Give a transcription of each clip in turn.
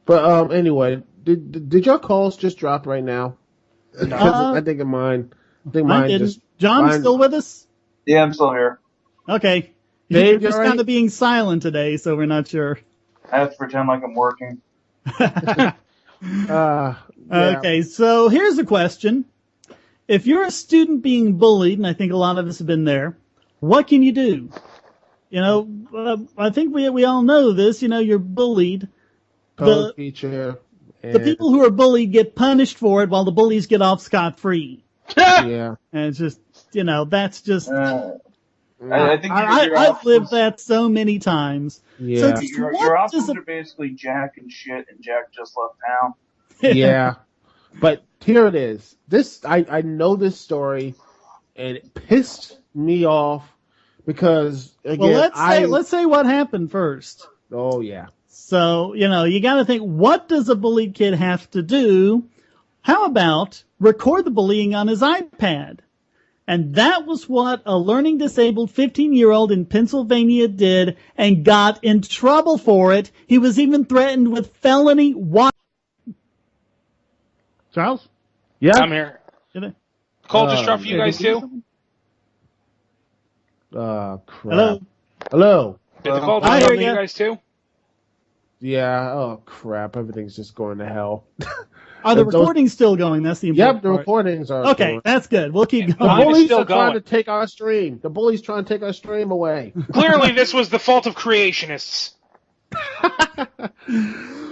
But anyway, did your calls just drop right now? Because No. I think Mine mine didn't. just John, mine. still with us? Yeah, I'm still here. Okay. You're Dave, you all just kind right? of being silent today, so we're not sure. I have to pretend like I'm working. Yeah. Okay, so here's a question. If you're a student being bullied, and I think a lot of us have been there, what can you do? I think we all know this. You're bullied. The Co-teacher the and people who are bullied get punished for it, while the bullies get off scot-free. yeah. And it's just, that's just. I think your I've lived options, that so many times. So Yeah. just your what options does a are basically Jack and shit, and Jack just left town. Yeah. But here it is. I know this story, and it pissed me off because Well, again let's say what happened first. oh yeah. So, you got to think, what does a bullied kid have to do? How about record the bullying on his iPad? And that was what a learning disabled 15-year-old in Pennsylvania did and got in trouble for it. He was even threatened with felony Charles? Yeah. I'm here. Call just dropped for you guys too? Crap. Hello? Hello. Did the call I just hear drop for ya. you guys too? Yeah. Oh crap. Everything's just going to hell. Are the Those- recordings still going? That's the important Yep. The part. recordings are. Okay, going. that's good. We'll keep The going. Mine is bullies still are trying going. to take our stream. The bullies trying to take our stream away. Clearly, this was the fault of creationists.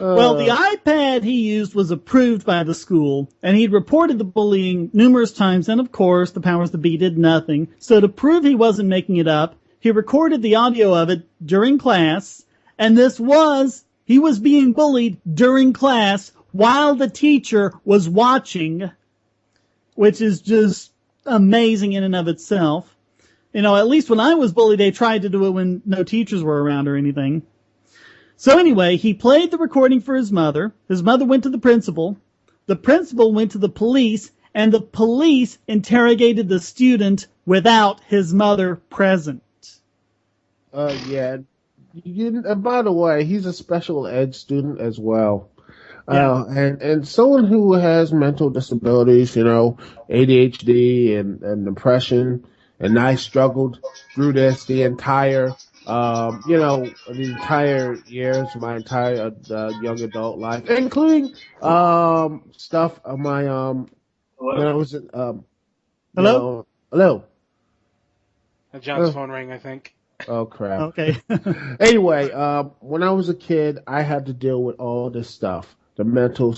Well, the iPad he used was approved by the school, and he'd reported the bullying numerous times, and of course, the powers that be did nothing. So to prove he wasn't making it up, he recorded the audio of it during class, and he was being bullied during class while the teacher was watching, which is just amazing in and of itself. At least when I was bullied, they tried to do it when no teachers were around or anything. So anyway, he played the recording for his mother. His mother went to the principal. The principal went to the police, and the police interrogated the student without his mother present. Yeah. And by the way, he's a special ed student as well. And someone who has mental disabilities, ADHD and depression, and I struggled through this the entire years of my entire young adult life, including stuff of my when I was Hello? Hello. John's phone rang, I think. Oh crap. Okay. Anyway, when I was a kid, I had to deal with all this stuff. The mental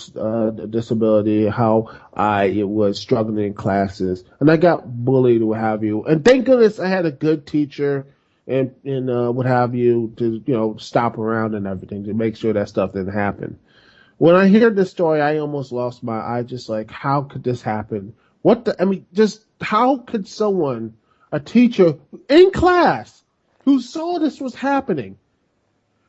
disability, how I was struggling in classes, and I got bullied, what have you. And thank goodness I had a good teacher and what have you to stop around and everything to make sure that stuff didn't happen. When I hear this story, I almost lost my eye. Just like, how could this happen? Just how could someone, a teacher in class, who saw this was happening,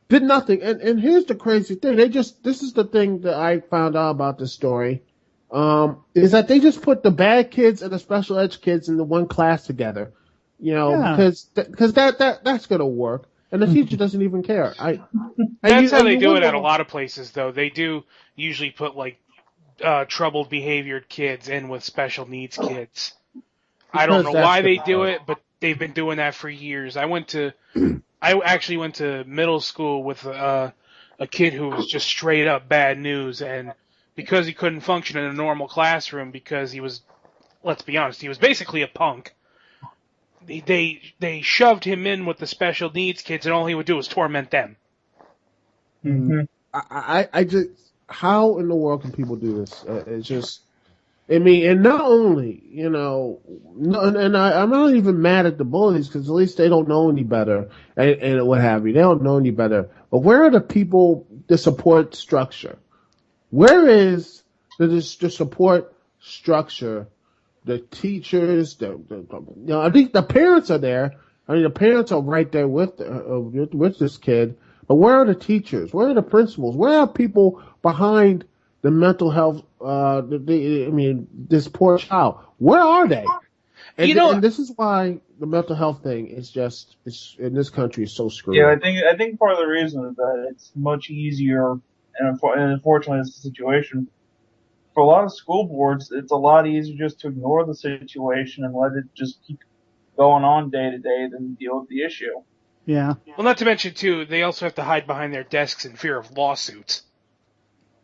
did nothing? And here's the crazy thing. This is the thing that I found out about this story, is that they just put the bad kids and the special ed kids in the one class together, because that's going to work. And the teacher doesn't even care. That's how they do it at a lot of places, though. They do usually put, troubled behaviored kids in with special needs kids. I don't know why they do it, but they've been doing that for years. I actually went to middle school with a kid who was just straight up bad news, and because he couldn't function in a normal classroom because he was, let's be honest, he was basically a punk. They shoved him in with the special needs kids, and all he would do was torment them. Mm-hmm. I just, how in the world can people do this? It's just, and not only, and I'm not even mad at the bullies because at least they don't know any better and what have you. They don't know any better. But where are the people, the support structure? Where is the support structure? The teachers, I think the parents are there. The parents are right there with this kid. But where are the teachers? Where are the principals? Where are people behind the mental health? This poor child. Where are they? And this is why the mental health thing is in this country is so screwed. Yeah, I think part of the reason is that it's much easier and unfortunately, it's the situation. For a lot of school boards, it's a lot easier just to ignore the situation and let it just keep going on day to day than deal with the issue. Yeah. Well, not to mention, too, they also have to hide behind their desks in fear of lawsuits.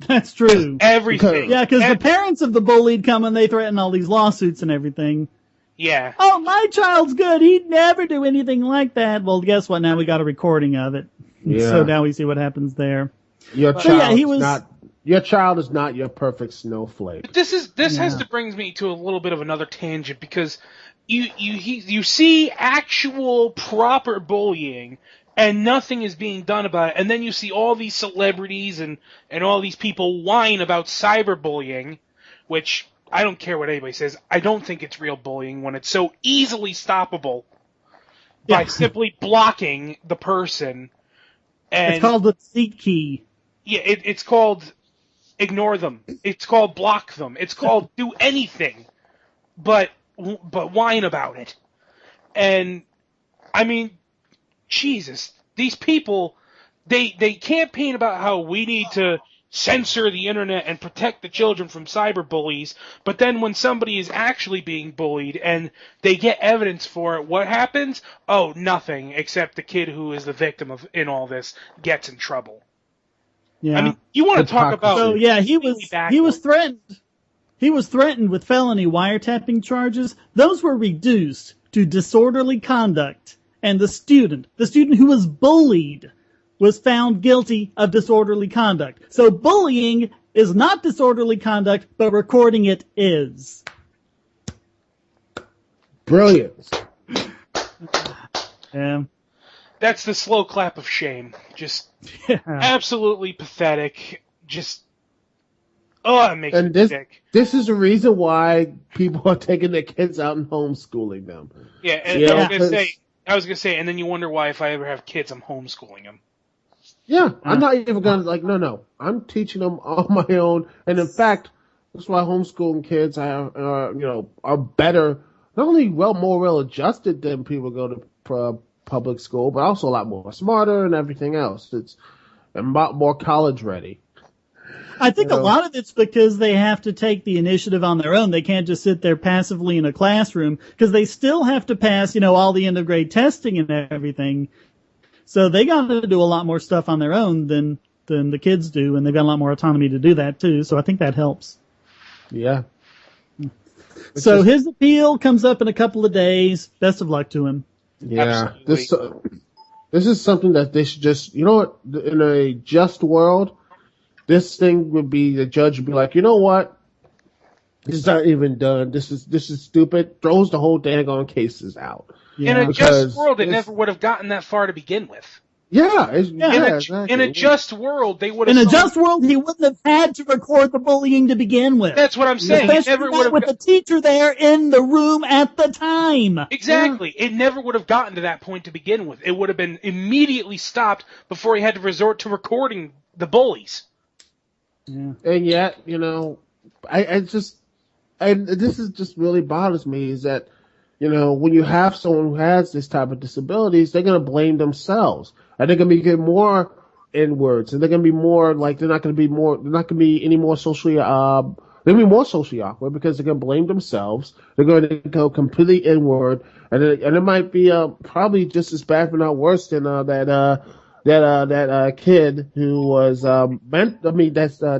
That's true. Everything. Yeah, because the parents of the bullied come and they threaten all these lawsuits and everything. Yeah. Oh, my child's good. He'd never do anything like that. Well, guess what? Now we got a recording of it. Yeah. So now we see what happens there. Your child is not your perfect snowflake. But this has to bring me to a little bit of another tangent, because you see actual proper bullying and nothing is being done about it, and then you see all these celebrities and all these people whine about cyberbullying, which I don't care what anybody says. I don't think it's real bullying when it's so easily stoppable by simply blocking the person. And it's called the seat key. Yeah, it's called ignore them. It's called block them. It's called do anything but whine about it. And, I mean, Jesus, these people, they campaign about how we need to censor the internet and protect the children from cyberbullies, but then when somebody is actually being bullied and they get evidence for it, what happens? Oh, nothing, except the kid who is the victim in all this gets in trouble. Yeah. I mean, you want to talk about... So, yeah, he was threatened. He was threatened with felony wiretapping charges. Those were reduced to disorderly conduct. And the student who was bullied, was found guilty of disorderly conduct. So bullying is not disorderly conduct, but recording it is. Brilliant. Yeah. That's the slow clap of shame. Just absolutely pathetic. Just, it makes me sick. This is the reason why people are taking their kids out and homeschooling them. Yeah, and I was gonna say, and then you wonder why if I ever have kids, I'm homeschooling them. Yeah, I'm not even gonna no. I'm teaching them on my own, and in fact, that's why homeschooling kids are better, not only more well adjusted than people go to public school, but also a lot more smarter and everything else. It's a lot more college ready. I think a lot of it's because they have to take the initiative on their own. They can't just sit there passively in a classroom because they still have to pass, all the end of grade testing and everything. So they got to do a lot more stuff on their own than the kids do, and they've got a lot more autonomy to do that too. So I think that helps. Yeah. So his appeal comes up in a couple of days. Best of luck to him. Yeah. This is something that they should just, in a just world, this thing would be, the judge would be like, you know what? This is not even done. This is stupid. Throws the whole daggone cases out. Yeah. In a just world, it never would have gotten that far to begin with. Yeah. Exactly. In a just world, they would have... In a just world, he wouldn't have had to record the bullying to begin with. That's what I'm saying. Especially with the teacher there in the room at the time. Exactly. Yeah. It never would have gotten to that point to begin with. It would have been immediately stopped before he had to resort to recording the bullies. Yeah. And yet, this is just really bothers me is that, when you have someone who has this type of disabilities, they're going to blame themselves. And they're going to be getting more N-words. And they're going to be more, they're not going to be any more socially, they're going to be more socially awkward because they're going to blame themselves. They're going to go completely inward. And it might be, probably just as bad, if not worse than, that kid who was,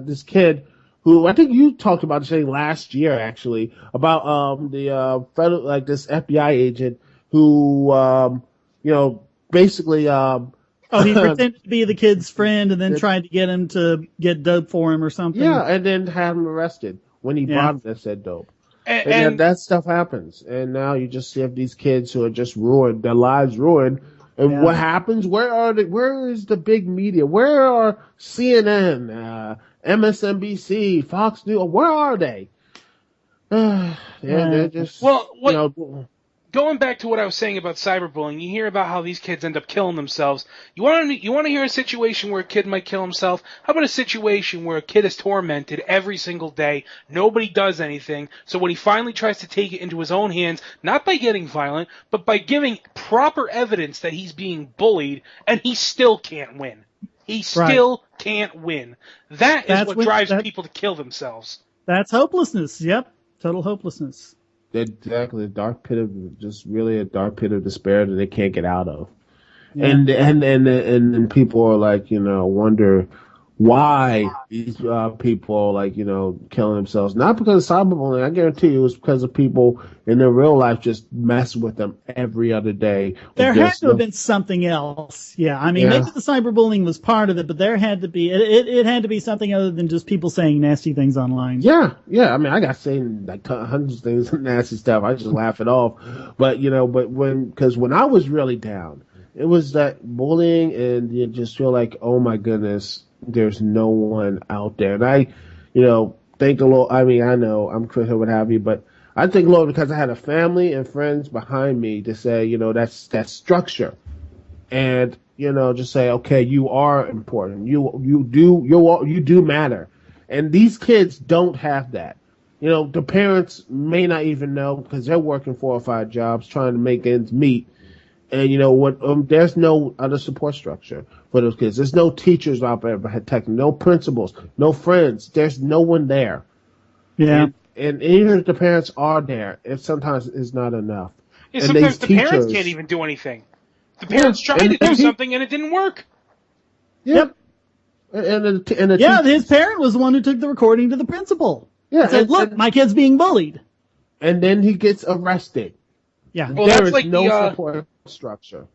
this kid who I think you talked about this last year actually about the federal this FBI agent who basically he pretended to be the kid's friend and then tried to get him to get dope for him or something. Yeah, and then had him arrested when he bought said dope. And that stuff happens. And now you just have these kids who are just ruined, their lives ruined. And what happens? Where is the big media? Where are CNN, MSNBC, Fox News? Where are they? They're just going back to what I was saying about cyberbullying, you hear about how these kids end up killing themselves. You want to hear a situation where a kid might kill himself? How about a situation where a kid is tormented every single day, nobody does anything, so when he finally tries to take it into his own hands, not by getting violent, but by giving proper evidence that he's being bullied, and he still can't win. he still can't win. That's what drives people to kill themselves. That's hopelessness. Yep. Total hopelessness. Exactly. Really a dark pit of despair that they can't get out of. Yeah. And people are like, wonder why these people are like, killing themselves. Not because of cyberbullying. I guarantee you it was because of people in their real life just mess with them every other day. There had to have been something else. Yeah. I mean, maybe the cyberbullying was part of it, but there had to be, it had to be something other than just people saying nasty things online. Yeah. Yeah. I mean, I got saying like hundreds of things, nasty stuff. I just laugh it off. But, because when I was really down, it was that bullying and you just feel like, oh my goodness, there's no one out there. And I, thank the Lord. I mean, I know I'm Christian, what have you, but I thank the Lord because I had a family and friends behind me to say, that's structure. And, just say, okay, you are important. You do matter. And these kids don't have that. The parents may not even know because they're working 4 or 5 jobs trying to make ends meet. And there's no other support structure for those kids. There's no teachers out there protecting, no principals, no friends. There's no one there. Yeah. And even if the parents are there, it sometimes is not enough. Yeah, sometimes the parents can't even do anything. The parents tried to do something and it didn't work. Yep. His parent was the one who took the recording to the principal. Yeah. And said, look, my kid's being bullied. And then he gets arrested. Yeah. Well, there is like no support structure.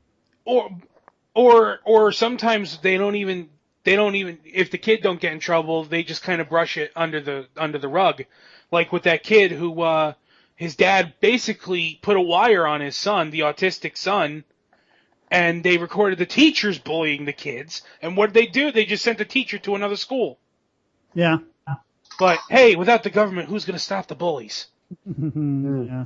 Or sometimes they don't even if the kid don't get in trouble, they just kind of brush it under the rug. Like with that kid who his dad basically put a wire on his son, the autistic son, and they recorded the teachers bullying the kids. And what did they do? They just sent the teacher to another school. Yeah. But hey, without the government, who's going to stop the bullies? Yeah.